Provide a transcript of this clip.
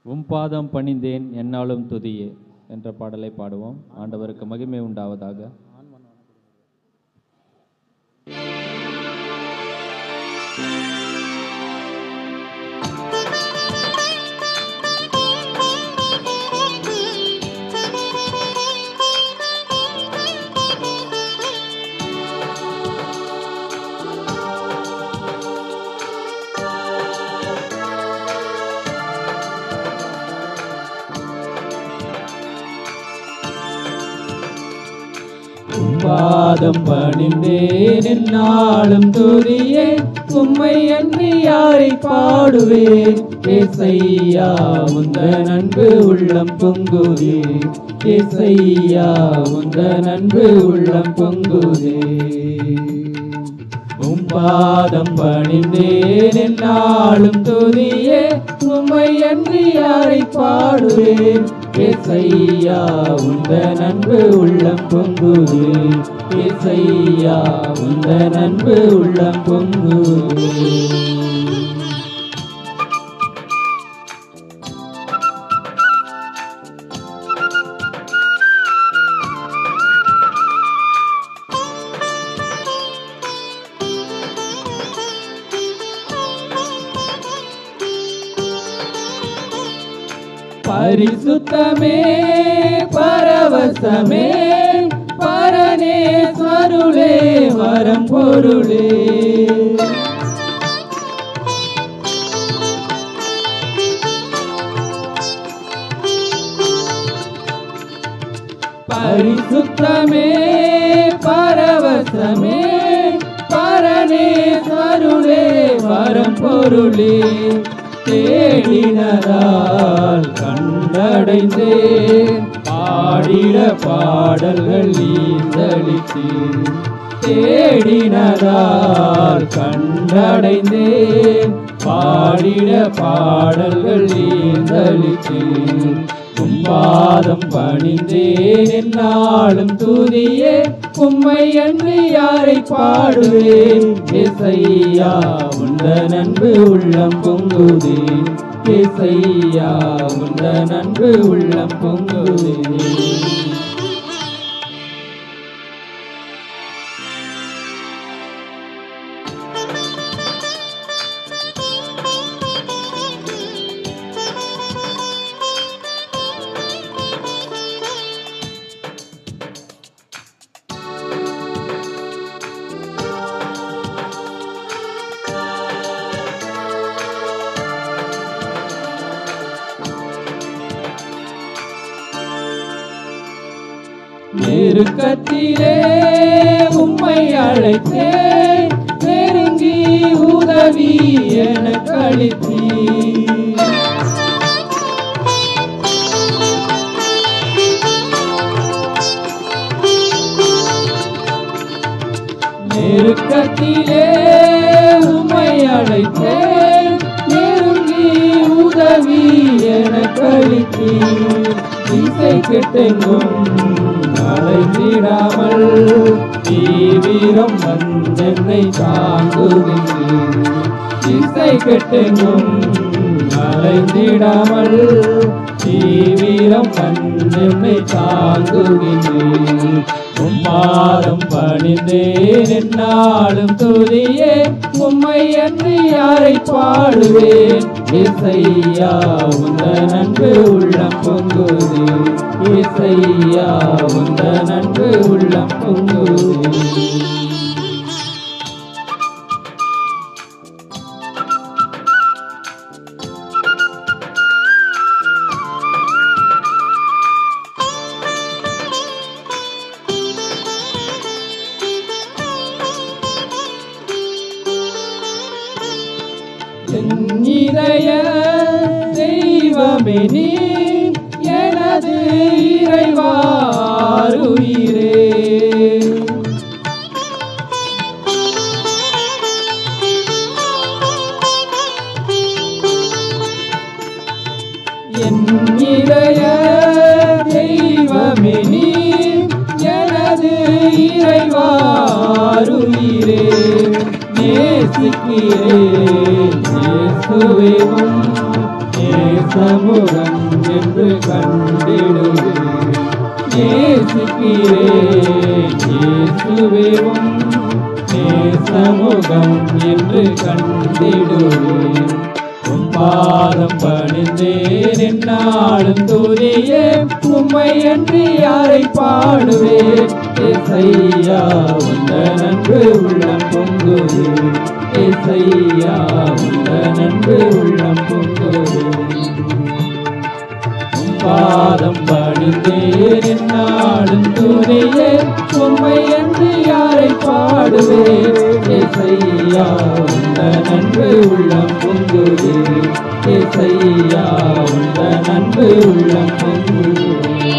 பாதம் பணிந்தேன் என்னாலும் துதியே என்ற பாடலை பாடுவோம். ஆண்டவருக்கு மகிமை உண்டாவதாக. பாதம் பணிந்தேன் என்னாலும் துதியே, உம்மை அன்றி யாரை பாடுவேன்? ஏசையா உந்தன் அன்பு உள்ளம் பொங்குதே, ஏசையா உந்தன் அன்பு உள்ளம் பொங்குதே. பாதம் பணிந்தேன் என்னாலும் துதியே, உம்மை அன்றி யாரை பாடுவேன்? ஏசையா உந்தன் அன்பு உள்ளம் பொங்குதே, ஏசையா உந்தன் அன்பு உள்ளம் பொங்குதே. பரிசுத்தமே பரவசமே பரனேஸ்வருளே வரம் பொருளே. பரிசுத்தமே பரவசமே பரனேஸ்வருளே வரம் பொருளே. தேடினதால் கண்டடைந்தேன், பாடிட பாடல்கள் ஈந்தளித்தேன். தேடினதால் கண்டடைந்தேன், பாடிட பாடல்கள் ஈந்தளித்தேன். பாதம் பணிந்தேன் என்னாலும் துதியே, உம்மை அன்றி யாரை பாடுவேன்? ஏசையா உந்தன் அன்பு உள்ளம் பொங்குதே, ஏசையா உந்தன் அன்பு உள்ளம் பொங்குதே. நெருக்கத்திலே உம்மை அழைத்தேன், நெருங்கி உதவி எனக்கு அளித்தீர். நெருக்கத்திலே உம்மை அழைத்தேன், நெருங்கி உதவி எனக்கு அளித்தீர். இசை கெட்டெங்கும் அழைத்திடாமல் தீவிரம் வந்தென்னை தாங்குகின்றேன். இசை கெட்டெங்கும் அழைத்திடாமல் தீவிரம் வந்தென்னை தாங்குகின்றேன். பாதம் பணிந்தேன் என்னாலும் துதியே, உம்மை அன்றி யாரை பாடுவேன்? ஏசையா உந்தன் அன்பு உள்ளம் பொங்குதே, ஏசையா உந்தன் அன்பு உள்ளம் பொங்குதே. இதய தெய்வமே நீ, எனது இறைவாருயிரே. என் இதய தெய்வமே நீ, எனது இறைவாருயிரே. நேசிக்கிறேன் இயேசுவே, சமூகம் என்று கண்டிடுவேன். நேசிக்கிறேன் இயேசுவே உம் சமூகம் என்று கண்டிடுவேன். உம் பாதம் பணிந்தேன் என்னாலும் துதியே உம்மை அன்றி யாரை பாடுவேன். ஏசையா உந்த நன்பு உள்ளம் பொங்குவே. ஏசையா உந்த நன்பு உள்ளம் பொங்குவே. உம் பாதம் பணிந்தேன் என்னாலும் துதியே உம்மை அன்றி யாரை பாடுவேன். ஏசையா உந்த நன்பு உள்ளம் பொங்குவே. ஏசையா உந்த நன்பு உள்ளம் பொங்குவே.